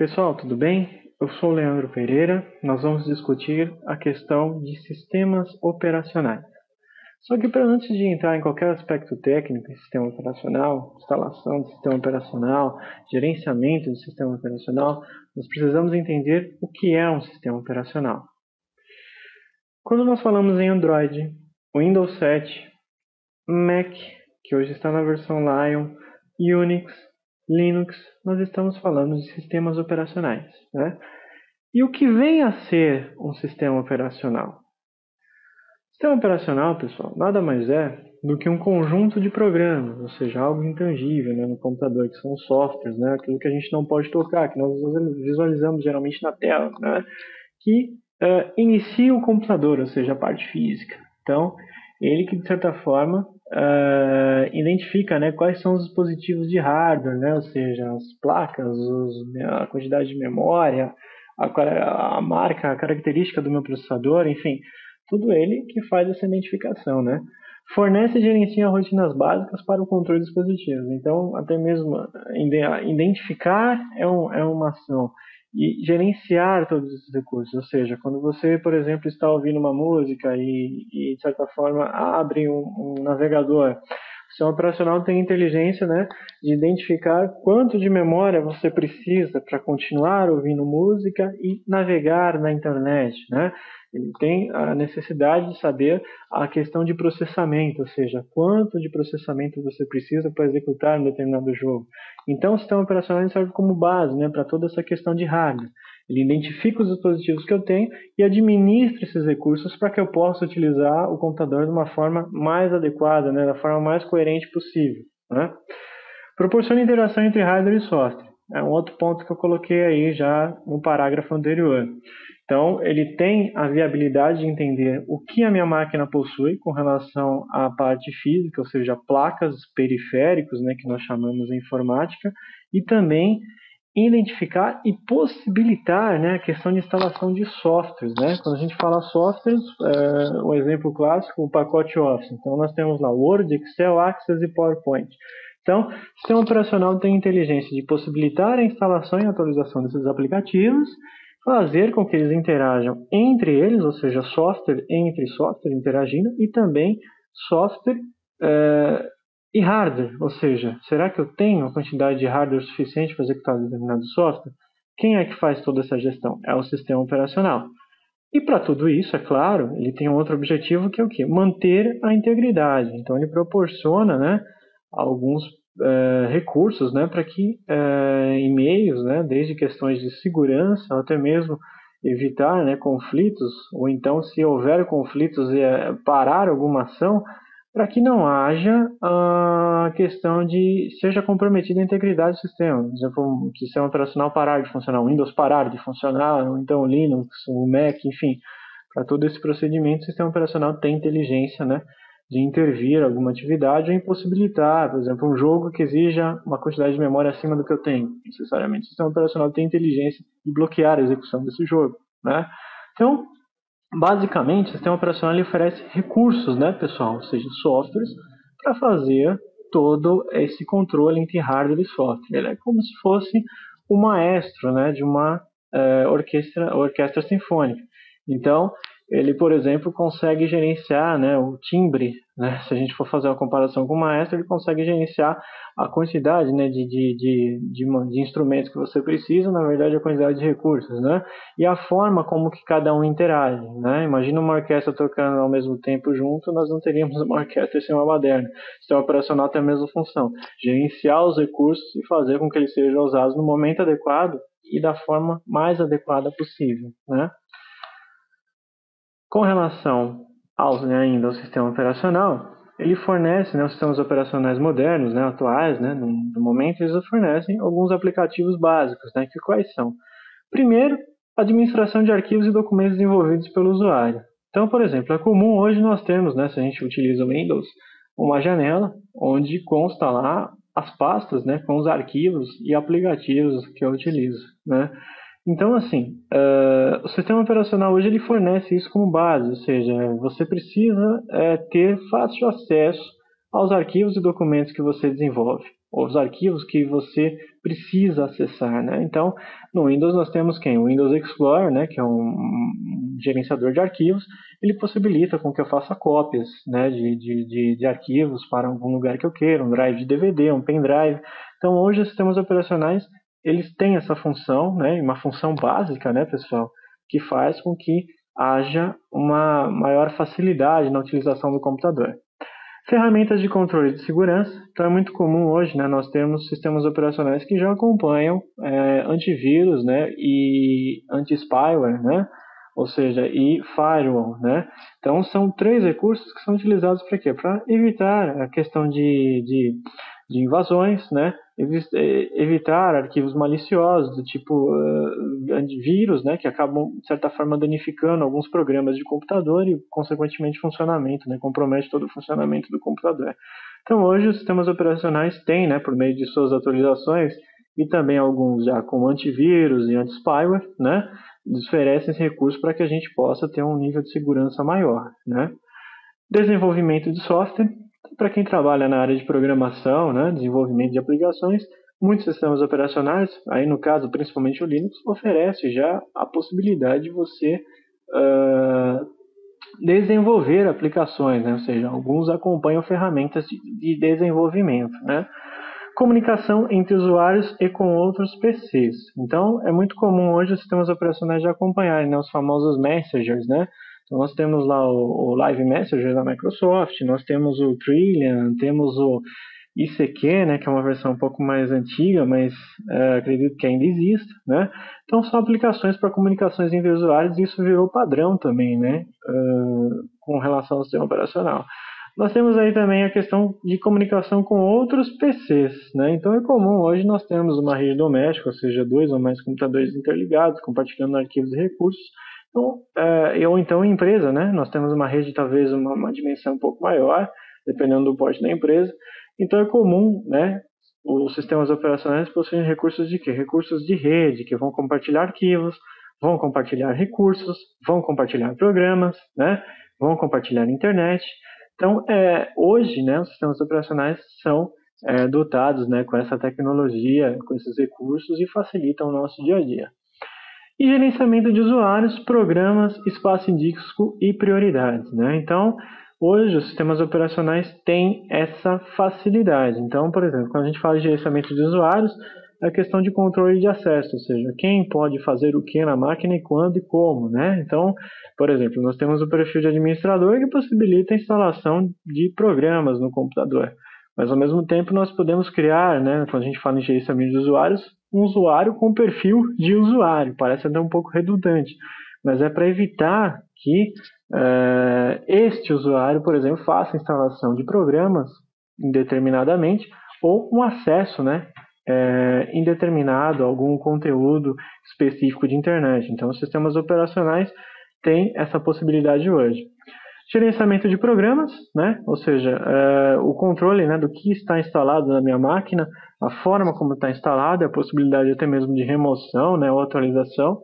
Pessoal, tudo bem? Eu sou o Leandro Pereira. Nós vamos discutir a questão de sistemas operacionais. Só que para antes de entrar em qualquer aspecto técnico em sistema operacional, instalação de sistema operacional, gerenciamento do sistema operacional, nós precisamos entender o que é um sistema operacional. Quando nós falamos em Android, Windows 7, Mac, que hoje está na versão Lion, Unix, Linux, nós estamos falando de sistemas operacionais, né? E o que vem a ser um sistema operacional? Sistema operacional, pessoal, nada mais é do que um conjunto de programas, ou seja, algo intangível, né, no computador, que são os softwares, né, aquilo que a gente não pode tocar, que nós visualizamos geralmente na tela, né, que inicia o computador, ou seja, a parte física. Então, ele que, de certa forma, identifica, né, quais são os dispositivos de hardware, né, ou seja, as placas, a quantidade de memória, a marca, a característica do meu processador, enfim, tudo ele que faz essa identificação, né? Fornece e gerencia rotinas básicas para o controle dos dispositivos. Então, até mesmo identificar é uma ação. E gerenciar todos esses recursos. Ou seja, quando você, por exemplo, está ouvindo uma música e de certa forma, abre um navegador, o sistema operacional tem inteligência, né, de identificar quanto de memória você precisa para continuar ouvindo música e navegar na internet, né? Ele tem a necessidade de saber a questão de processamento, ou seja, quanto de processamento você precisa para executar um determinado jogo. Então, o sistema operacional serve como base, né, para toda essa questão de hardware. Ele identifica os dispositivos que eu tenho e administra esses recursos para que eu possa utilizar o computador de uma forma mais adequada, né, da forma mais coerente possível, né? Proporciona interação entre hardware e software. É um outro ponto que eu coloquei aí já no parágrafo anterior. Então, ele tem a viabilidade de entender o que a minha máquina possui com relação à parte física, ou seja, placas, periféricos, né, que nós chamamos em informática, e também identificar e possibilitar, né, a questão de instalação de softwares, né? Quando a gente fala softwares, um exemplo clássico, o pacote Office. Então, nós temos lá Word, Excel, Access e PowerPoint. Então, o sistema operacional tem a inteligência de possibilitar a instalação e atualização desses aplicativos, fazer com que eles interajam entre eles, ou seja, software entre software interagindo, e também software e hardware, ou seja, será que eu tenho a quantidade de hardware suficiente para executar determinado software? Quem é que faz toda essa gestão? É o sistema operacional. E para tudo isso, é claro, ele tem um outro objetivo que é o quê? Manter a integridade. Então ele proporciona, né, alguns recursos, né, para que e-mails, né, desde questões de segurança até mesmo evitar, né, conflitos, ou então se houver conflitos parar alguma ação, para que não haja a questão de seja comprometida a integridade do sistema. Por exemplo, o sistema operacional parar de funcionar, o Windows parar de funcionar, ou então o Linux, o Mac, enfim. Para todo esse procedimento, o sistema operacional tem inteligência, né, de intervir alguma atividade ou impossibilitar, por exemplo, um jogo que exija uma quantidade de memória acima do que eu tenho. Necessariamente, o sistema operacional tem inteligência de bloquear a execução desse jogo, né? Então, basicamente, o sistema operacional ele oferece recursos, né, pessoal, ou seja, softwares, para fazer todo esse controle entre hardware e software. Ele é como se fosse o maestro, né, de uma orquestra sinfônica. Então, ele, por exemplo, consegue gerenciar, né, o timbre, né, se a gente for fazer uma comparação com o maestro, ele consegue gerenciar a quantidade, né, de instrumentos que você precisa, na verdade, a quantidade de recursos, né, e a forma como que cada um interage, né. Imagina uma orquestra tocando ao mesmo tempo junto, nós não teríamos uma orquestra sem uma baderna. O sistema operacional tem a mesma função, gerenciar os recursos e fazer com que eles sejam usados no momento adequado e da forma mais adequada possível, né. Com relação ainda ao sistema operacional, ele fornece, né, os sistemas operacionais modernos, né, atuais, né, no momento, eles fornecem alguns aplicativos básicos, né, que quais são? Primeiro, administração de arquivos e documentos desenvolvidos pelo usuário. Então, por exemplo, é comum hoje nós termos, né, se a gente utiliza o Windows, uma janela onde consta lá as pastas, né, com os arquivos e aplicativos que eu utilizo, né. Então, assim, o sistema operacional hoje ele fornece isso como base, ou seja, você precisa ter fácil acesso aos arquivos e documentos que você desenvolve. os arquivos que você precisa acessar, né? Então, no Windows nós temos quem? O Windows Explorer, né, que é um gerenciador de arquivos. Ele possibilita com que eu faça cópias, né, de arquivos para algum lugar que eu queira, um drive de DVD, um pendrive. Então, hoje os sistemas operacionais eles têm essa função, né, uma função básica, né, pessoal, que faz com que haja uma maior facilidade na utilização do computador. Ferramentas de controle de segurança. Então é muito comum hoje, né, nós temos sistemas operacionais que já acompanham antivírus, né, e anti-spyware, né, ou seja, e firewall, né. Então são três recursos que são utilizados para quê? Para evitar a questão de invasões, né, evitar arquivos maliciosos do tipo antivírus, né, que acabam, de certa forma, danificando alguns programas de computador e, consequentemente, funcionamento, né, compromete todo o funcionamento do computador. Então, hoje, os sistemas operacionais têm, né, por meio de suas atualizações, e também alguns já com antivírus e anti-spyware, né, oferecem esse recurso para que a gente possa ter um nível de segurança maior, né. Desenvolvimento de software. Para quem trabalha na área de programação, né, desenvolvimento de aplicações, muitos sistemas operacionais, aí no caso principalmente o Linux, oferece já a possibilidade de você desenvolver aplicações, né? Ou seja, alguns acompanham ferramentas de desenvolvimento, né? Comunicação entre usuários e com outros PCs. Então, é muito comum hoje os sistemas operacionais já acompanharem, né, os famosos messengers, né? Então, nós temos lá o Live Messenger da Microsoft, nós temos o Trillian, temos o ICQ, né, que é uma versão um pouco mais antiga, mas acredito que ainda exista, né? Então, são aplicações para comunicações entre usuários e isso virou padrão também, né, com relação ao sistema operacional. Nós temos aí também a questão de comunicação com outros PCs, né? Então é comum hoje nós temos uma rede doméstica, ou seja, 2 ou mais computadores interligados, compartilhando arquivos e recursos. Então, ou então em empresa, né? Nós temos uma rede talvez uma dimensão um pouco maior, dependendo do porte da empresa. Então é comum, né, os sistemas operacionais possuem recursos de quê? Recursos de rede, que vão compartilhar arquivos, vão compartilhar recursos, vão compartilhar programas, né? Vão compartilhar internet. Então, hoje, né, os sistemas operacionais são dotados, né, com essa tecnologia, com esses recursos e facilitam o nosso dia a dia. E gerenciamento de usuários, programas, espaço em disco e prioridades, né? Então, hoje os sistemas operacionais têm essa facilidade. Então, por exemplo, quando a gente fala de gerenciamento de usuários, é a questão de controle de acesso, ou seja, quem pode fazer o que na máquina e quando e como, né? Então, por exemplo, nós temos o perfil de administrador que possibilita a instalação de programas no computador. Mas, ao mesmo tempo, nós podemos criar, né, quando a gente fala em gerenciamento de usuários, um usuário com perfil de usuário. Parece até um pouco redundante, mas é para evitar que este usuário, por exemplo, faça a instalação de programas indeterminadamente ou um acesso, né, indeterminado a algum conteúdo específico de internet. Então, os sistemas operacionais têm essa possibilidade hoje. Gerenciamento de programas, né? Ou seja, o controle, né, do que está instalado na minha máquina, a forma como está instalado, a possibilidade até mesmo de remoção, né, ou atualização.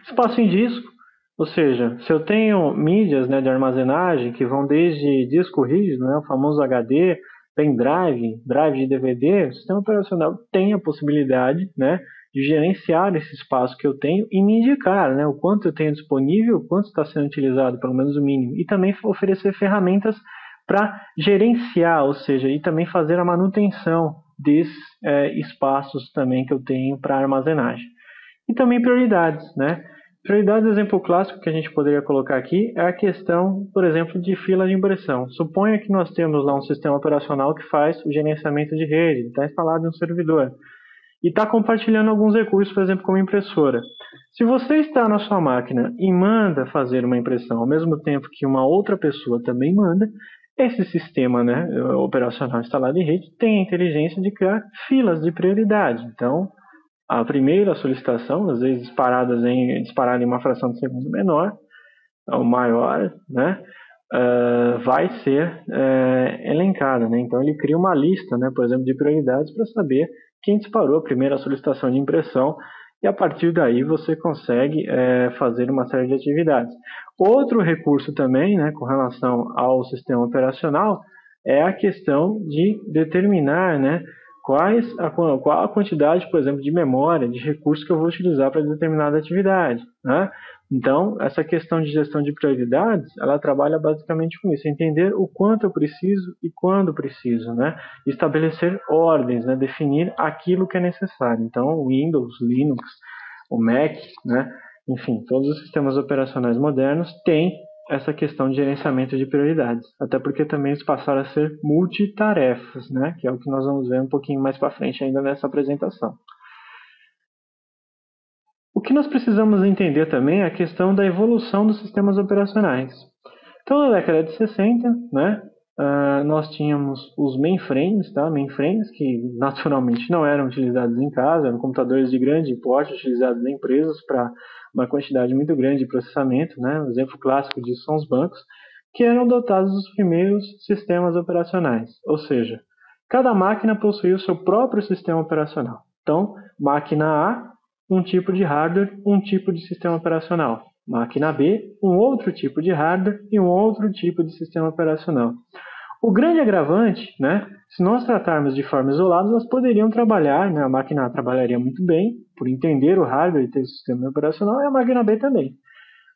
Espaço em disco, ou seja, se eu tenho mídias, né, de armazenagem que vão desde disco rígido, né, o famoso HD, pendrive, drive de DVD, o sistema operacional tem a possibilidade, né, de gerenciar esse espaço que eu tenho e me indicar, né, o quanto eu tenho disponível, o quanto está sendo utilizado, pelo menos o mínimo, e também oferecer ferramentas para gerenciar, ou seja, e também fazer a manutenção desses espaços também que eu tenho para armazenagem. E também prioridades, né? Prioridades, exemplo clássico que a gente poderia colocar aqui é a questão, por exemplo, de fila de impressão. Suponha que nós temos lá um sistema operacional que faz o gerenciamento de rede, está instalado em um servidor e está compartilhando alguns recursos, por exemplo, como impressora. Se você está na sua máquina e manda fazer uma impressão ao mesmo tempo que uma outra pessoa também manda, esse sistema, né, operacional instalado em rede tem a inteligência de criar filas de prioridade. Então, a primeira solicitação, às vezes disparada em uma fração de segundo menor, ou maior, né, vai ser elencada, né? Então ele cria uma lista, né, por exemplo, de prioridades para saber quem disparou a primeira solicitação de impressão e a partir daí você consegue fazer uma série de atividades. Outro recurso também, né, com relação ao sistema operacional, é a questão de determinar, né, qual a quantidade, por exemplo, de memória, de recursos que eu vou utilizar para determinada atividade, né? Então, essa questão de gestão de prioridades, ela trabalha basicamente com isso, entender o quanto eu preciso e quando preciso, né? Estabelecer ordens, né? Definir aquilo que é necessário. Então, o Windows, Linux, o Mac, né? Enfim, todos os sistemas operacionais modernos têm essa questão de gerenciamento de prioridades, até porque também eles passaram a ser multitarefas, né? Que é o que nós vamos ver um pouquinho mais para frente ainda nessa apresentação. O que nós precisamos entender também é a questão da evolução dos sistemas operacionais. Então, na década de 60, né, nós tínhamos os mainframes, tá? Mainframes que naturalmente não eram utilizados em casa, eram computadores de grande porte utilizados em empresas para uma quantidade muito grande de processamento, né? Um exemplo clássico disso são os bancos, que eram dotados dos primeiros sistemas operacionais, ou seja, cada máquina possuía o seu próprio sistema operacional. Então, máquina A, um tipo de hardware, um tipo de sistema operacional. Máquina B, um outro tipo de hardware e um outro tipo de sistema operacional. O grande agravante, né, se nós tratarmos de forma isolada, elas poderiam trabalhar, né, a máquina A trabalharia muito bem, por entender o hardware e ter o sistema operacional, e a máquina B também.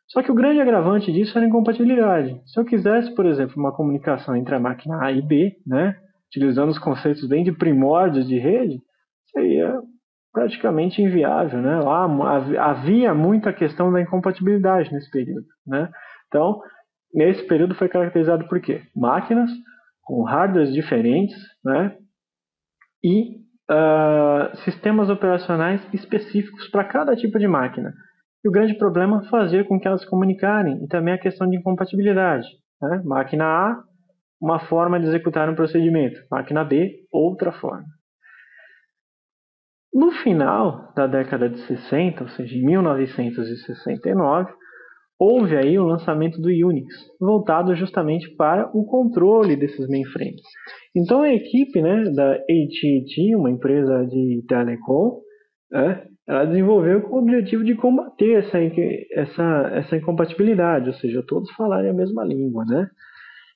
Só que o grande agravante disso era a incompatibilidade. Se eu quisesse, por exemplo, uma comunicação entre a máquina A e B, né, utilizando os conceitos bem de primórdios de rede, seria praticamente inviável, né? Lá havia muita questão da incompatibilidade nesse período, né? Então, nesse período foi caracterizado por quê? Máquinas com hardwares diferentes, né? E sistemas operacionais específicos para cada tipo de máquina. E o grande problema é fazer com que elas se comunicarem e também a questão de incompatibilidade, né? Máquina A, uma forma de executar um procedimento. Máquina B, outra forma. No final da década de 60, ou seja, em 1969, houve aí o lançamento do Unix, voltado justamente para o controle desses mainframes. Então a equipe, né, da AT&T, uma empresa de telecom, ela desenvolveu com o objetivo de combater essa incompatibilidade, ou seja, todos falarem a mesma língua, né?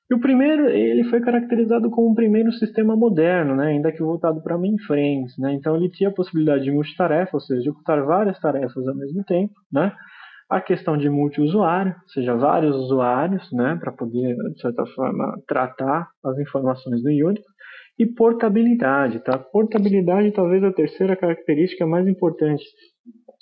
E o primeiro, ele foi caracterizado como o primeiro sistema moderno, né, ainda que voltado para mainframes, né? Então ele tinha a possibilidade de multitarefa, ou seja, executar várias tarefas ao mesmo tempo, né? A questão de multiusuário, ou seja, vários usuários, né, para poder, de certa forma, tratar as informações do Unix. E portabilidade, tá? Portabilidade talvez a terceira característica mais importante,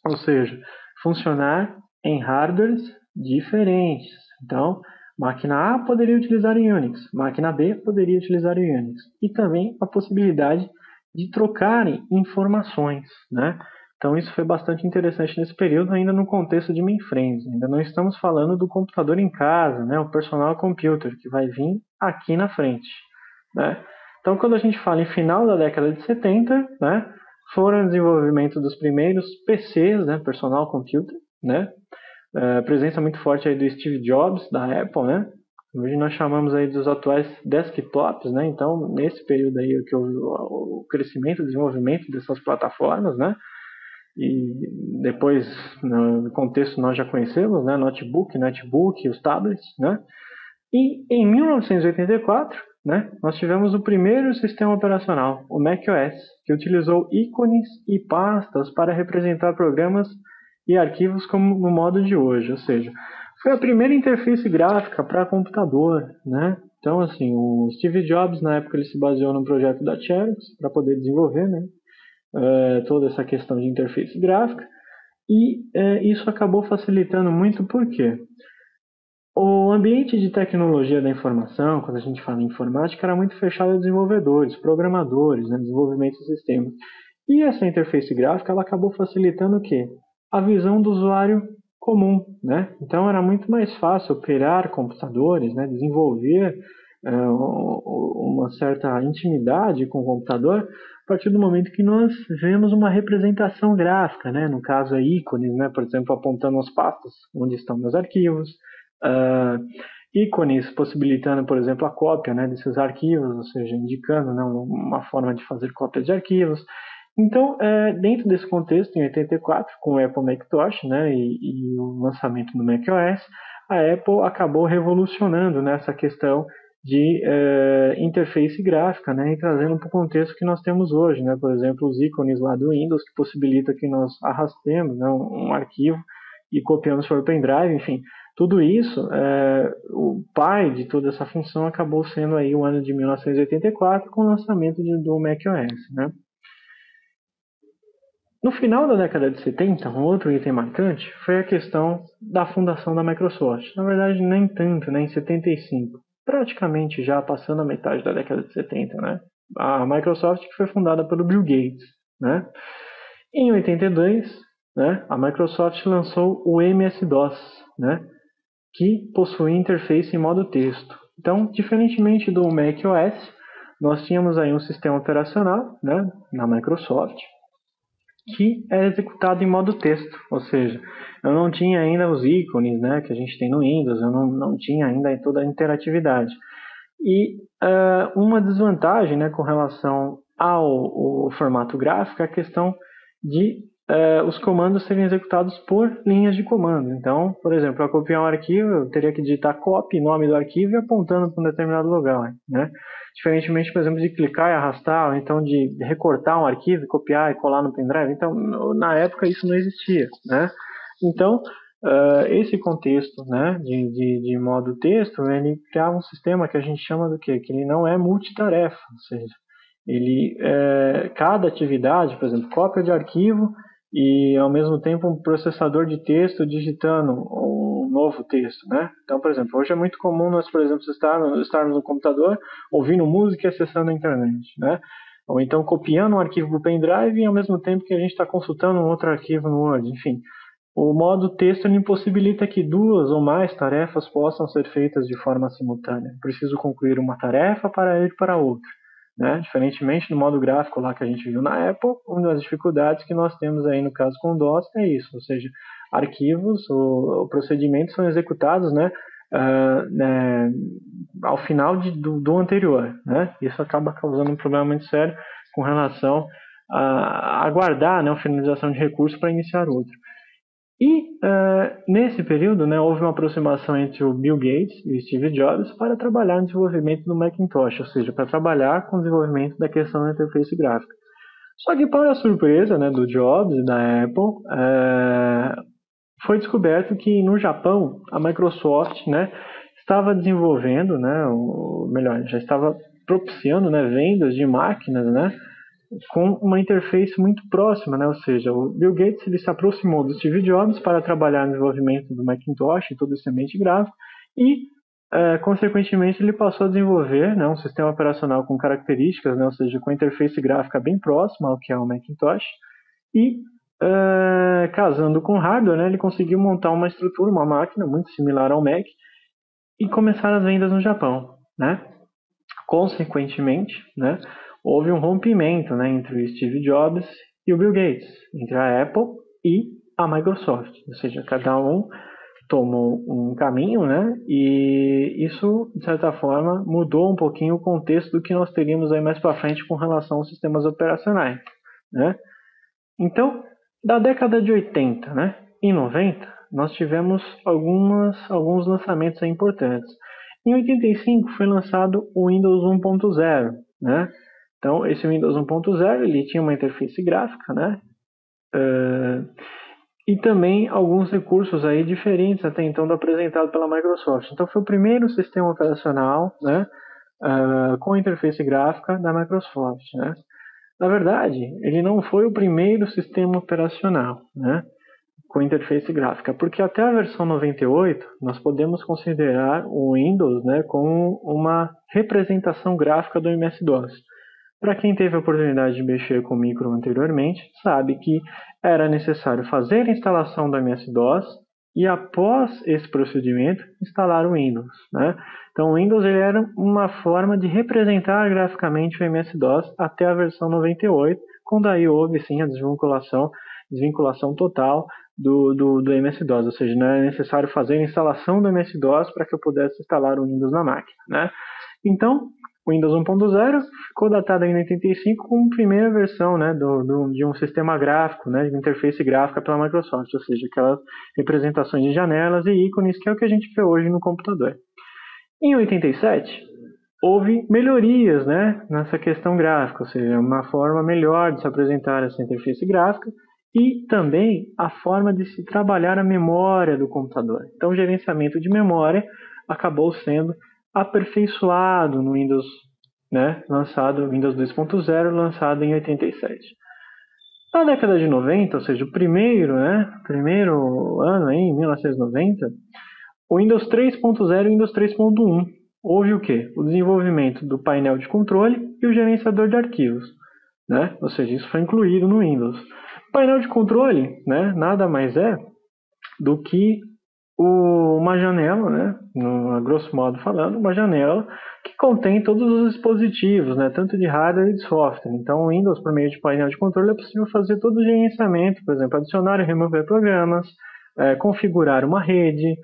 ou seja, funcionar em hardwares diferentes. Então, máquina A poderia utilizar o Unix, máquina B poderia utilizar o Unix. E também a possibilidade de trocarem informações, né? Então isso foi bastante interessante nesse período, ainda no contexto de mainframes. Ainda não estamos falando do computador em casa, né? O personal computer, que vai vir aqui na frente, né? Então quando a gente fala em final da década de 70, né? Foram o desenvolvimento dos primeiros PCs, né? Personal computer, né? Presença muito forte aí do Steve Jobs, da Apple, né? Hoje nós chamamos aí dos atuais desktops, né? Então, nesse período aí que houve o crescimento, o desenvolvimento dessas plataformas, né? E depois, no contexto, nós já conhecemos, né? Notebook, os tablets, né? E em 1984, né? Nós tivemos o primeiro sistema operacional, o macOS, que utilizou ícones e pastas para representar programas e arquivos como no modo de hoje, ou seja, foi a primeira interface gráfica para computador, né? Então, assim, o Steve Jobs, na época, ele se baseou no projeto da Xerox para poder desenvolver, né, toda essa questão de interface gráfica, e isso acabou facilitando muito, por quê? O ambiente de tecnologia da informação, quando a gente fala em informática, era muito fechado a desenvolvedores, programadores, né, desenvolvimento de sistemas. E essa interface gráfica ela acabou facilitando o quê? A visão do usuário comum, né? Então era muito mais fácil operar computadores, né? Desenvolver uma certa intimidade com o computador a partir do momento que nós vemos uma representação gráfica, né? No caso, ícones, né? Por exemplo, apontando as pastas onde estão meus arquivos, ícones possibilitando, por exemplo, a cópia, né, desses arquivos, ou seja, indicando, né, uma forma de fazer cópias de arquivos. Então, dentro desse contexto, em 84, com o Apple Macintosh, né, e o lançamento do macOS, a Apple acabou revolucionando nessa questão de interface gráfica, né, e trazendo para o contexto que nós temos hoje, né, por exemplo, os ícones lá do Windows, que possibilita que nós arrastemos, né, um arquivo e copiamos para o pendrive, enfim, tudo isso, o pai de toda essa função acabou sendo aí o ano de 1984, com o lançamento do macOS, né. No final da década de 70, um outro item marcante foi a questão da fundação da Microsoft. Na verdade, nem tanto, né, em 75, praticamente já passando a metade da década de 70, né? A Microsoft que foi fundada pelo Bill Gates, né? Em 82, né, a Microsoft lançou o MS-DOS, né, que possui interface em modo texto. Então, diferentemente do macOS, nós tínhamos aí um sistema operacional, né, na Microsoft, que é executado em modo texto, ou seja, eu não tinha ainda os ícones, né, que a gente tem no Windows, eu não tinha ainda toda a interatividade. E uma desvantagem, né, com relação ao formato gráfico é a questão de os comandos serem executados por linhas de comando. Então, por exemplo, para copiar um arquivo, eu teria que digitar copy, nome do arquivo e apontando para um determinado lugar, né? Diferentemente, por exemplo, de clicar e arrastar, ou então de recortar um arquivo, copiar e colar no pendrive. Então, na época isso não existia, né? Então, esse contexto, né, de modo texto, ele criava um sistema que a gente chama do quê? Que ele não é multitarefa, ou seja, ele, cada atividade, por exemplo, cópia de arquivo e ao mesmo tempo um processador de texto digitando um novo texto, né? Então, por exemplo, hoje é muito comum nós, por exemplo, estarmos no computador ouvindo música e acessando a internet, né? Ou então copiando um arquivo do pendrive e ao mesmo tempo que a gente está consultando um outro arquivo no Word, enfim. O modo texto impossibilita que duas ou mais tarefas possam ser feitas de forma simultânea. Preciso concluir uma tarefa para ir para outra, né? Diferentemente do modo gráfico lá que a gente viu na Apple, uma das dificuldades que nós temos aí no caso com o DOS é isso, ou seja, arquivos ou procedimentos são executados, né, ao final do anterior, né? Isso acaba causando um problema muito sério com relação a aguardar, né, a finalização de recursos para iniciar outro. E nesse período, né, houve uma aproximação entre o Bill Gates e o Steve Jobs para trabalhar no desenvolvimento do Macintosh, ou seja, para trabalhar com o desenvolvimento da questão da interface gráfica. Só que, para a surpresa, né, do Jobs e da Apple, foi descoberto que no Japão a Microsoft, né, estava desenvolvendo, né, ou melhor, já estava propiciando, né, vendas de máquinas, né, com uma interface muito próxima, né? Ou seja, o Bill Gates ele se aproximou do Steve Jobs para trabalhar no desenvolvimento do Macintosh e todo esse ambiente gráfico e, consequentemente, ele passou a desenvolver, né, um sistema operacional com características, né, ou seja, com interface gráfica bem próxima ao que é o Macintosh e, casando com hardware, né, ele conseguiu montar uma estrutura, uma máquina muito similar ao Mac e começar as vendas no Japão, né? Consequentemente, né, houve um rompimento, né, entre o Steve Jobs e o Bill Gates, entre a Apple e a Microsoft. Ou seja, cada um tomou um caminho, né, e isso, de certa forma, mudou um pouquinho o contexto do que nós teríamos aí mais para frente com relação aos sistemas operacionais, né. Então, da década de 80, né, e 90, nós tivemos alguns lançamentos importantes. Em 85 foi lançado o Windows 1.0, né? Então, esse Windows 1.0 ele tinha uma interface gráfica, né? E também alguns recursos aí diferentes até então do apresentado pela Microsoft. Então, foi o primeiro sistema operacional, né, com interface gráfica da Microsoft, né? Na verdade, ele não foi o primeiro sistema operacional, né, com interface gráfica, porque até a versão 98 nós podemos considerar o Windows, né, como uma representação gráfica do MS-DOS. Para quem teve a oportunidade de mexer com micro anteriormente, sabe que era necessário fazer a instalação do MS-DOS e após esse procedimento instalar o Windows, né? Então o Windows ele era uma forma de representar graficamente o MS-DOS até a versão 98, quando aí houve sim a desvinculação total do MS-DOS, ou seja, não era necessário fazer a instalação do MS-DOS para que eu pudesse instalar o Windows na máquina, né? Então, o Windows 1.0 ficou datado em 85 como primeira versão, né, de um sistema gráfico, né, de interface gráfica pela Microsoft, ou seja, aquelas representações de janelas e ícones que é o que a gente vê hoje no computador. Em 87, houve melhorias, né, nessa questão gráfica, ou seja, uma forma melhor de se apresentar essa interface gráfica e também a forma de se trabalhar a memória do computador. Então, o gerenciamento de memória acabou sendo aperfeiçoado no Windows, né, lançado Windows 2.0, lançado em 87. Na década de 90, ou seja, o primeiro ano aí, em 1990, o Windows 3.0 e o Windows 3.1. Houve o quê? O desenvolvimento do painel de controle e o gerenciador de arquivos, né? Ou seja, isso foi incluído no Windows. O painel de controle, né, nada mais é do que uma janela, né, a grosso modo falando, uma janela que contém todos os dispositivos, né, tanto de hardware e de software. Então, o Windows, por meio de painel de controle, é possível fazer todo o gerenciamento, por exemplo, adicionar e remover programas, configurar uma rede,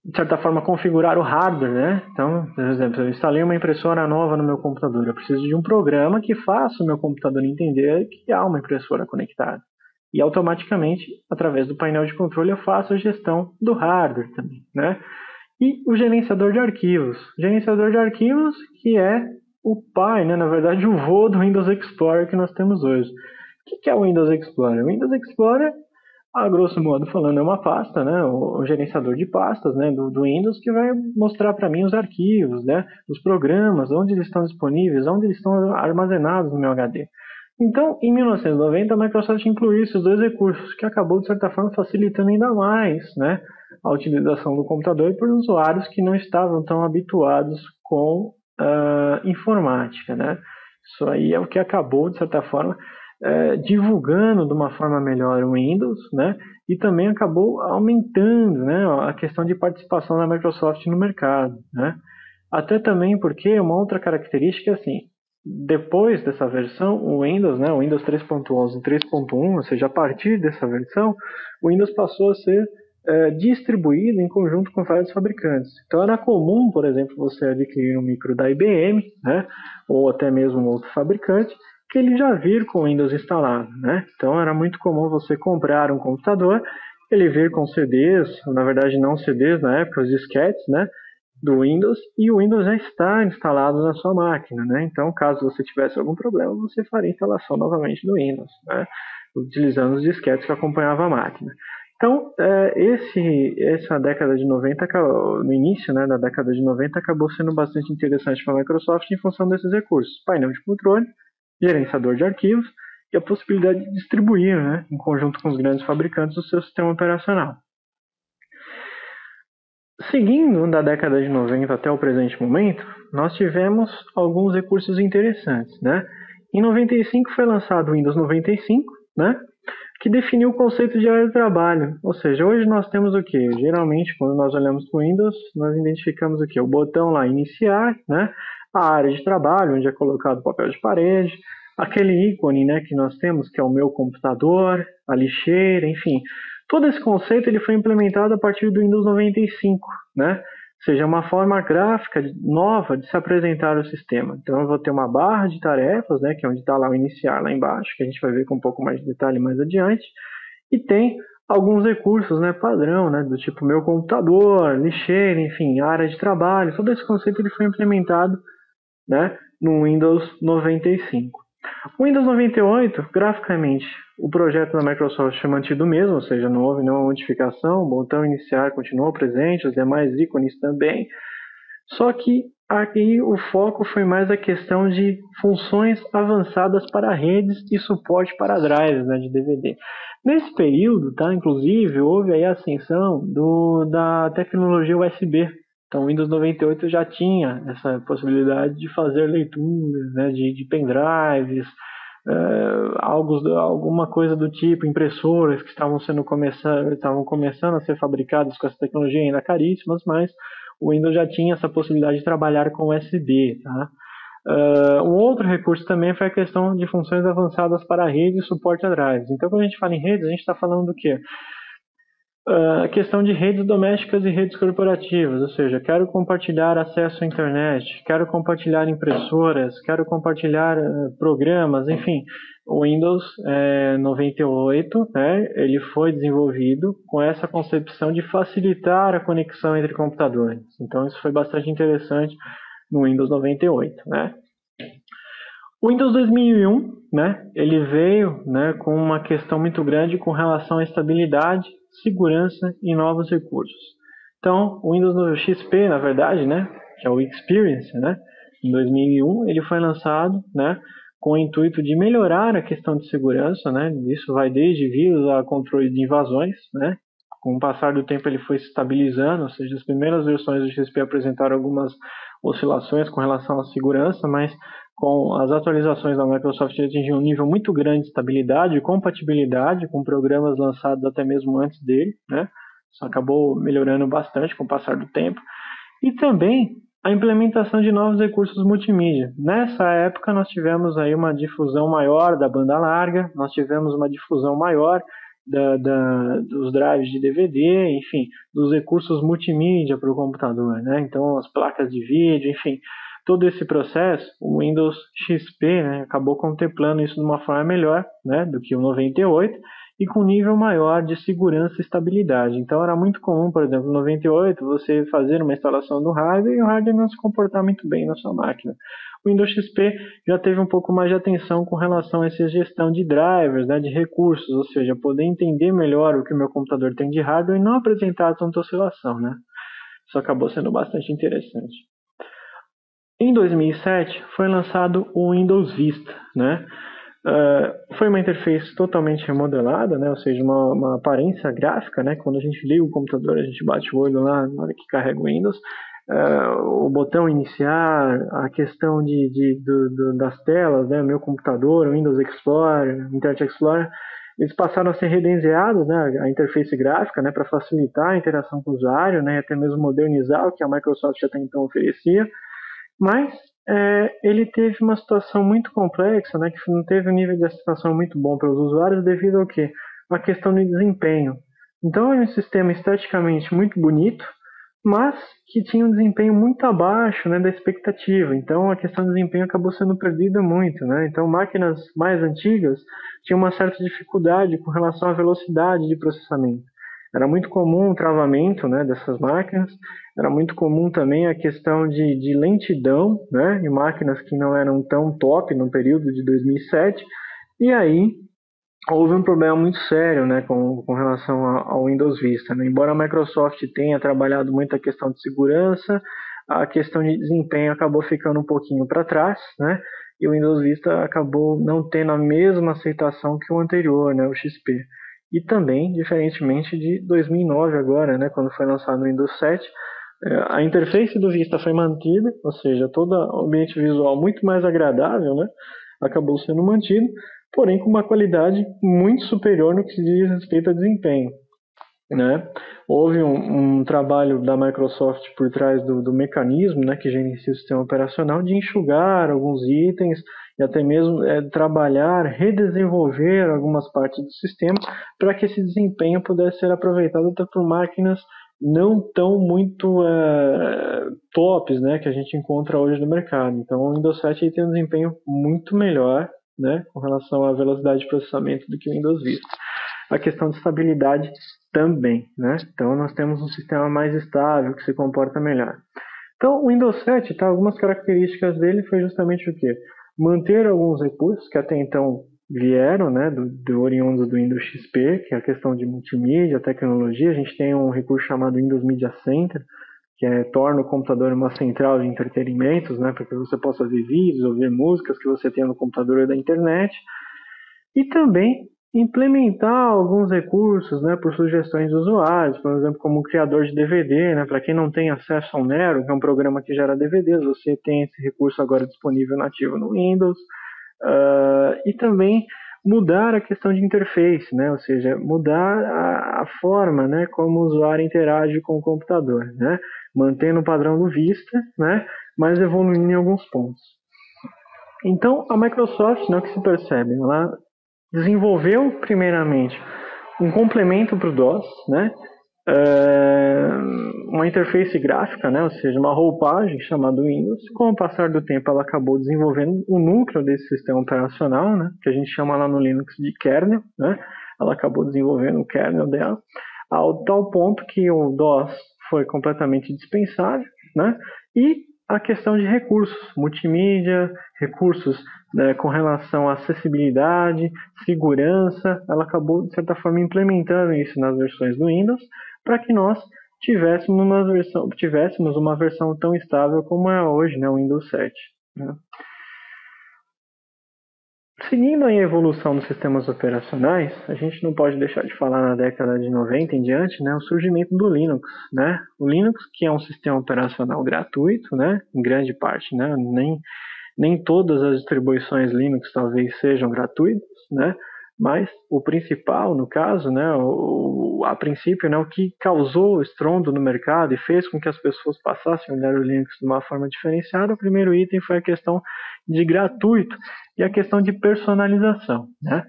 de certa forma, configurar o hardware, né? Então, por exemplo, eu instalei uma impressora nova no meu computador, eu preciso de um programa que faça o meu computador entender que há uma impressora conectada. E automaticamente, através do painel de controle, eu faço a gestão do hardware também, né? E o gerenciador de arquivos. Gerenciador de arquivos que é o pai, né? Na verdade, o vô do Windows Explorer que nós temos hoje. O que é o Windows Explorer? O Windows Explorer, a grosso modo falando, é uma pasta, né, o gerenciador de pastas, né, do Windows, que vai mostrar para mim os arquivos, né, os programas, onde eles estão disponíveis, onde eles estão armazenados no meu HD. Então, em 1990, a Microsoft incluiu esses dois recursos, que acabou, de certa forma, facilitando ainda mais, né, a utilização do computador por usuários que não estavam tão habituados com informática, né. Isso aí é o que acabou, de certa forma, divulgando de uma forma melhor o Windows, né? E também acabou aumentando, né, a questão de participação da Microsoft no mercado, né? Até também porque uma outra característica é assim, depois dessa versão, o Windows, né, o Windows 3.11 e 3.1, ou seja, a partir dessa versão, o Windows passou a ser distribuído em conjunto com vários fabricantes. Então era comum, por exemplo, você adquirir um micro da IBM, né, ou até mesmo um outro fabricante, que ele já vir com o Windows instalado, né? Então era muito comum você comprar um computador, ele vir com CDs, na verdade não CDs na época, os disquetes, né, do Windows, e o Windows já está instalado na sua máquina, né? Então, caso você tivesse algum problema, você faria a instalação novamente do Windows, né, utilizando os disquetes que acompanhavam a máquina. Então, essa década de 90, no início, né, da década de 90, acabou sendo bastante interessante para a Microsoft em função desses recursos. Painel de controle, gerenciador de arquivos e a possibilidade de distribuir, né, em conjunto com os grandes fabricantes, o seu sistema operacional. Seguindo da década de 90 até o presente momento, nós tivemos alguns recursos interessantes, né? Em 95 foi lançado o Windows 95, né, que definiu o conceito de área de trabalho. Ou seja, hoje nós temos o que? Geralmente, quando nós olhamos para o Windows, nós identificamos o que? O botão lá, iniciar, né? A área de trabalho, onde é colocado o papel de parede, aquele ícone, né, que nós temos, que é o meu computador, a lixeira, enfim. Todo esse conceito ele foi implementado a partir do Windows 95, né? Ou seja, uma forma gráfica nova de se apresentar o sistema. Então eu vou ter uma barra de tarefas, né, que é onde está lá o iniciar lá embaixo, que a gente vai ver com um pouco mais de detalhe mais adiante, e tem alguns recursos, né, padrão, né, do tipo meu computador, lixeira, enfim, área de trabalho. Todo esse conceito ele foi implementado, né, no Windows 95. O Windows 98, graficamente, o projeto da Microsoft foi mantido mesmo, ou seja, não houve nenhuma modificação, o botão iniciar continuou presente, os demais ícones também, só que aqui o foco foi mais a questão de funções avançadas para redes e suporte para drives, né, de DVD. Nesse período, tá, inclusive, houve aí a ascensão da tecnologia USB. Então, o Windows 98 já tinha essa possibilidade de fazer leituras, né, de pendrives, alguma coisa do tipo, impressoras que estavam começando a ser fabricadas com essa tecnologia ainda caríssimas, mas o Windows já tinha essa possibilidade de trabalhar com USB. Tá? Um outro recurso também foi a questão de funções avançadas para a rede e suporte a drives. Então, quando a gente fala em redes, a gente está falando do quê? A questão de redes domésticas e redes corporativas, ou seja, quero compartilhar acesso à internet, quero compartilhar impressoras, quero compartilhar programas, enfim. O Windows 98, né, ele foi desenvolvido com essa concepção de facilitar a conexão entre computadores. Então isso foi bastante interessante no Windows 98, né? O Windows 2001, né, ele veio, né, com uma questão muito grande com relação à estabilidade, segurança e novos recursos. Então, o Windows XP, na verdade, né, que é o Experience, né, em 2001, ele foi lançado, né, com o intuito de melhorar a questão de segurança, né, isso vai desde vírus a controle de invasões, né. Com o passar do tempo ele foi se estabilizando, ou seja, as primeiras versões do XP apresentaram algumas oscilações com relação à segurança, mas com as atualizações da Microsoft atingiu um nível muito grande de estabilidade e compatibilidade com programas lançados até mesmo antes dele, né? Isso acabou melhorando bastante com o passar do tempo. E também a implementação de novos recursos multimídia. Nessa época nós tivemos aí uma difusão maior da banda larga, nós tivemos uma difusão maior dos drives de DVD, enfim, dos recursos multimídia para o computador, né? Então as placas de vídeo, enfim, todo esse processo, o Windows XP, né, acabou contemplando isso de uma forma melhor, né, do que o 98 e com nível maior de segurança e estabilidade. Então era muito comum, por exemplo, no 98, você fazer uma instalação do hardware e o hardware não se comportar muito bem na sua máquina. O Windows XP já teve um pouco mais de atenção com relação a essa gestão de drivers, né, de recursos, ou seja, poder entender melhor o que o meu computador tem de hardware e não apresentar tanta oscilação, né? Isso acabou sendo bastante interessante. Em 2007 foi lançado o Windows Vista, né? Foi uma interface totalmente remodelada, né? Ou seja, uma aparência gráfica, né? Quando a gente liga o computador, a gente bate o olho lá na hora que carrega o Windows. O botão iniciar, a questão das telas, né? Meu computador, o Windows Explorer, Internet Explorer, eles passaram a ser redesenhados, né? A interface gráfica, né? Para facilitar a interação com o usuário, né? Até mesmo modernizar o que a Microsoft até então oferecia. Mas ele teve uma situação muito complexa, né, que não teve um nível de aceitação muito bom para os usuários devido ao quê? A questão de desempenho. Então é um sistema esteticamente muito bonito, mas que tinha um desempenho muito abaixo, né, da expectativa. Então a questão do desempenho acabou sendo perdida muito, né? Então máquinas mais antigas tinham uma certa dificuldade com relação à velocidade de processamento. Era muito comum o travamento, né, dessas máquinas, era muito comum também a questão de lentidão, né, em máquinas que não eram tão top no período de 2007, e aí houve um problema muito sério, né, com relação ao Windows Vista, né? Embora a Microsoft tenha trabalhado muito a questão de segurança, a questão de desempenho acabou ficando um pouquinho para trás, né, e o Windows Vista acabou não tendo a mesma aceitação que o anterior, né, o XP. E também, diferentemente de 2009 agora, né, quando foi lançado o Windows 7, a interface do Vista foi mantida, ou seja, todo o ambiente visual muito mais agradável, né, acabou sendo mantido, porém com uma qualidade muito superior no que se diz respeito a desempenho, né? Houve um trabalho da Microsoft por trás do mecanismo, né, que gerencia o sistema operacional, de enxugar alguns itens e até mesmo trabalhar, redesenvolver algumas partes do sistema para que esse desempenho pudesse ser aproveitado até por máquinas não tão muito tops, né, que a gente encontra hoje no mercado. Então o Windows 7 tem um desempenho muito melhor, né, com relação à velocidade de processamento do que o Windows Vista. A questão de estabilidade também, né? Então nós temos um sistema mais estável, que se comporta melhor. Então o Windows 7, tá, algumas características dele foi justamente o quê? Manter alguns recursos que até então vieram, né, do oriundo do Windows XP, que é a questão de multimídia, tecnologia. A gente tem um recurso chamado Windows Media Center, que torna o computador uma central de entretenimentos, né, para que você possa ver vídeos, ouvir músicas que você tem no computador ou da internet. E também implementar alguns recursos, né, por sugestões de usuários, por exemplo, como o criador de DVD, né, para quem não tem acesso ao Nero, que é um programa que gera DVDs, você tem esse recurso agora disponível nativo no Windows, e também mudar a questão de interface, né, ou seja, mudar a forma, né, como o usuário interage com o computador, né, mantendo o padrão do Vista, né, mas evoluindo em alguns pontos. Então, a Microsoft, né, o que se percebe, ela desenvolveu primeiramente um complemento para o DOS, né? é, uma interface gráfica, né, ou seja, uma roupagem chamada Windows. Com o passar do tempo, ela acabou desenvolvendo o núcleo desse sistema operacional, né, que a gente chama lá no Linux de kernel, né. Ela acabou desenvolvendo o kernel dela, ao tal ponto que o DOS foi completamente dispensável, né, e a questão de recursos, multimídia, recursos, né, com relação à acessibilidade, segurança, ela acabou, de certa forma, implementando isso nas versões do Windows, para que nós tivéssemos uma versão tão estável como é hoje, né, o Windows 7. Né? Seguindo a evolução dos sistemas operacionais, a gente não pode deixar de falar na década de 90 em diante, né, o surgimento do Linux. Né? O Linux, que é um sistema operacional gratuito, né, em grande parte, né, nem todas as distribuições Linux talvez sejam gratuitas, né? Mas o principal, no caso, né, a princípio, né, o que causou o estrondo no mercado e fez com que as pessoas passassem a olhar o Linux de uma forma diferenciada, o primeiro item foi a questão de gratuito e a questão de personalização. Né?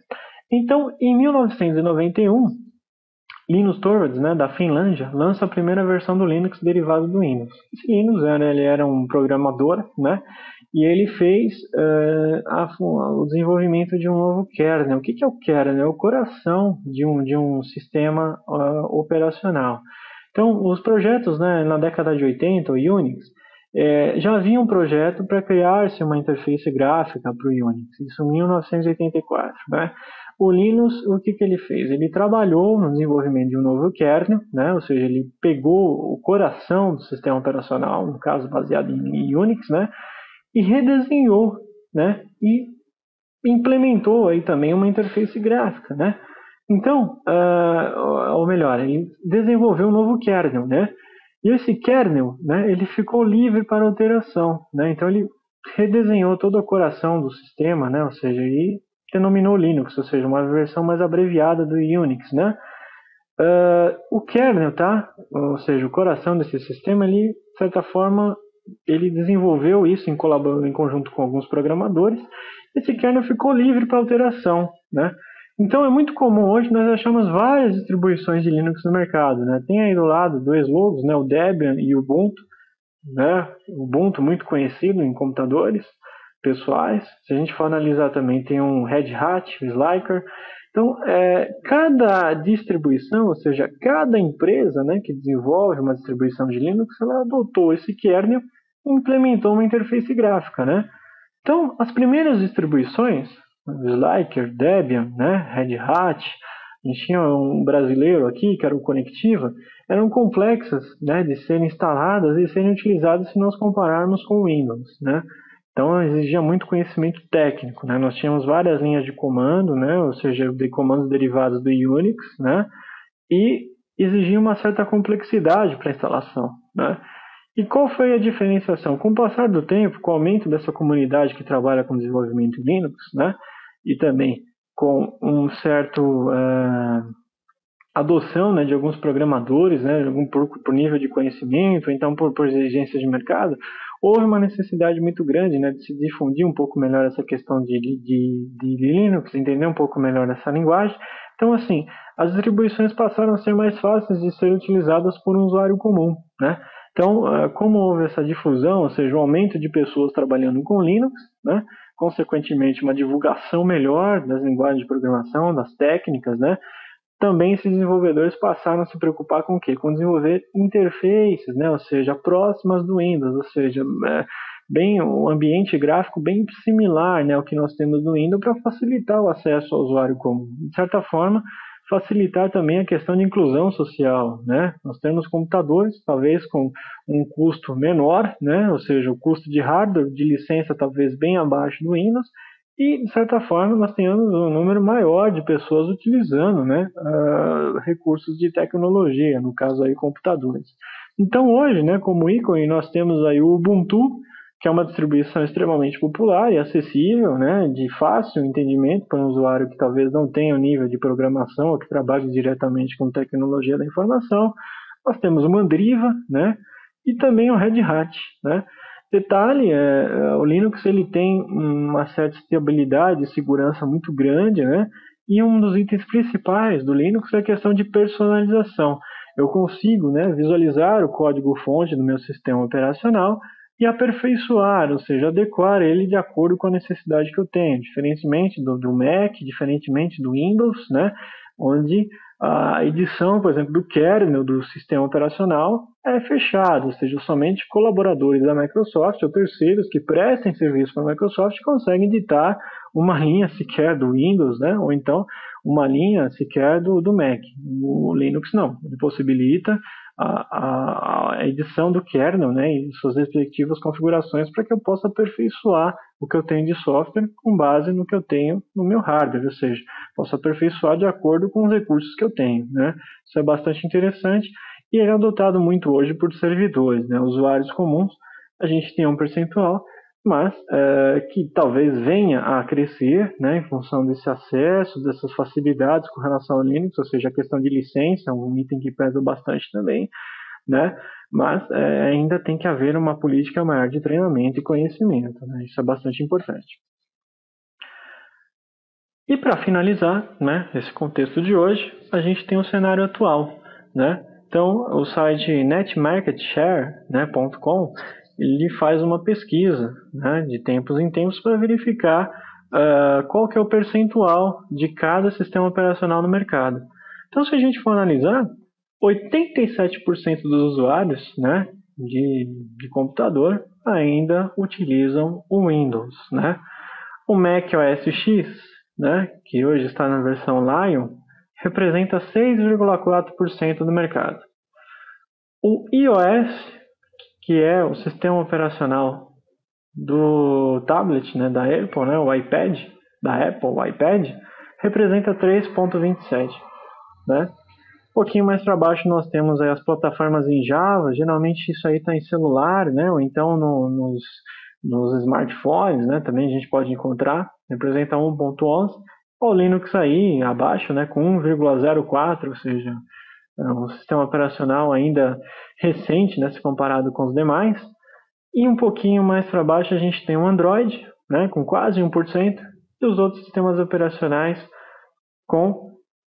Então, em 1991, Linus Torvalds, né, da Finlândia, lança a primeira versão do Linux derivado do Windows. Esse Linus ele era um programador, né, e ele fez o desenvolvimento de um novo kernel. O que é o kernel? É o coração de um sistema operacional. Então, os projetos, né, na década de 80, o Unix, já havia um projeto para criar-se uma interface gráfica para o Unix, isso em 1984. Né? O Linus, o que ele fez? Ele trabalhou no desenvolvimento de um novo kernel, né? Ou seja, ele pegou o coração do sistema operacional, no caso baseado em Unix, né? E redesenhou, né? E implementou aí também uma interface gráfica, né? Então, ou melhor, ele desenvolveu um novo kernel, né? E esse kernel, né, ele ficou livre para alteração, né? Então ele redesenhou todo o coração do sistema, né? Ou seja, e denominou Linux, ou seja, uma versão mais abreviada do Unix, né? O kernel, tá? Ou seja, o coração desse sistema, ele, de certa forma, ele desenvolveu isso em conjunto com alguns programadores. Esse kernel ficou livre para alteração, né? Então é muito comum hoje nós achamos várias distribuições de Linux no mercado, né? Tem aí do lado dois logos, né? O Debian e o Ubuntu, né? O Ubuntu muito conhecido em computadores pessoais. Se a gente for analisar também, tem um Red Hat, o Sliker. Então, cada distribuição, ou seja, cada empresa, né, que desenvolve uma distribuição de Linux, ela adotou esse kernel e implementou uma interface gráfica, né? Então, as primeiras distribuições, Sliker, Debian, né, Red Hat, a gente tinha um brasileiro aqui, que era o Conectiva, eram complexas, né, de serem instaladas e serem utilizadas se nós compararmos com o Windows, né? Então exigia muito conhecimento técnico, né? Nós tínhamos várias linhas de comando, né? Ou seja, de comandos derivados do Unix, né? E exigia uma certa complexidade para a instalação, né? E qual foi a diferenciação? Com o passar do tempo, com o aumento dessa comunidade que trabalha com desenvolvimento Linux, né? E também com um certo adoção, né, de alguns programadores, né, por nível de conhecimento, então por exigências de mercado, houve uma necessidade muito grande, né, de se difundir um pouco melhor essa questão de Linux, entender um pouco melhor essa linguagem. Então, assim, as distribuições passaram a ser mais fáceis de ser utilizadas por um usuário comum, né? Então, como houve essa difusão, ou seja, o aumento de pessoas trabalhando com Linux, né, consequentemente uma divulgação melhor das linguagens de programação, das técnicas, né, também esses desenvolvedores passaram a se preocupar com o quê? Com desenvolver interfaces, né? Ou seja, próximas do Windows, ou seja, bem um ambiente gráfico bem similar, né, ao que nós temos no Windows para facilitar o acesso ao usuário comum. De certa forma, facilitar também a questão de inclusão social, né? Nós temos computadores, talvez com um custo menor, né? Ou seja, o custo de hardware, de licença talvez bem abaixo do Windows, e, de certa forma, nós temos um número maior de pessoas utilizando, né, recursos de tecnologia, no caso aí computadores. Então hoje, né, como ícone, nós temos aí o Ubuntu, que é uma distribuição extremamente popular e acessível, né, de fácil entendimento para um usuário que talvez não tenha o nível de programação ou que trabalhe diretamente com tecnologia da informação. Nós temos o Mandriva, né, e também o Red Hat, né. Detalhe, o Linux ele tem uma certa estabilidade e segurança muito grande, né? E um dos itens principais do Linux é a questão de personalização. eu consigo, né, visualizar o código-fonte do meu sistema operacional e aperfeiçoar, ou seja, adequar ele de acordo com a necessidade que eu tenho, diferentemente do Mac, diferentemente do Windows, né, onde a edição, por exemplo, do kernel do sistema operacional é fechada, ou seja, somente colaboradores da Microsoft ou terceiros que prestem serviço para a Microsoft conseguem editar uma linha sequer do Windows, né, ou então uma linha sequer do Mac. O Linux não, ele possibilita a edição do kernel, né, e suas respectivas configurações para que eu possa aperfeiçoar o que eu tenho de software com base no que eu tenho no meu hardware, ou seja, posso aperfeiçoar de acordo com os recursos que eu tenho, né. Isso é bastante interessante e é adotado muito hoje por servidores, né, usuários comuns. A gente tem um percentual, mas que talvez venha a crescer, né, em função desse acesso, dessas facilidades com relação ao Linux, ou seja, a questão de licença, um item que pesa bastante também, né, mas ainda tem que haver uma política maior de treinamento e conhecimento, né, isso é bastante importante. E para finalizar, né, esse contexto de hoje, a gente tem o cenário atual, né, então o site netmarketshare.com, ele faz uma pesquisa, né, de tempos em tempos para verificar qual que é o percentual de cada sistema operacional no mercado. Então, se a gente for analisar, 87% dos usuários, né, de computador ainda utilizam o Windows, né? O Mac OS X, né, que hoje está na versão Lion, representa 6,4% do mercado. O iOS, que é o sistema operacional do tablet, né, da Apple, né, o iPad, da Apple, o iPad, representa 3,27%. Né? Um pouquinho mais para baixo nós temos aí as plataformas em Java, geralmente isso aí está em celular, né, ou então nos smartphones, né, também a gente pode encontrar, representa 1,11%. O Linux aí abaixo, né, com 1,04%, ou seja, é um sistema operacional ainda recente, né, se comparado com os demais. E um pouquinho mais para baixo a gente tem o Android, né, com quase 1%, e os outros sistemas operacionais com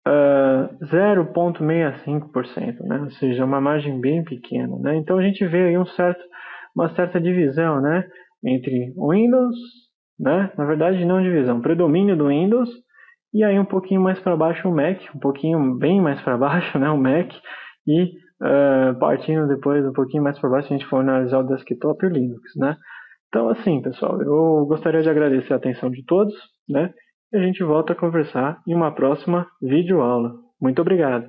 0,65%, né, ou seja, uma margem bem pequena. Né? Então a gente vê aí uma certa divisão, né, entre o Windows, né, na verdade não divisão, predomínio do Windows, e aí um pouquinho mais para baixo o Mac, um pouquinho bem mais para baixo, né, o Mac, e partindo depois um pouquinho mais para baixo, a gente for analisar o desktop e o Linux, né. Então assim, pessoal, eu gostaria de agradecer a atenção de todos, né, e a gente volta a conversar em uma próxima videoaula. Muito obrigado!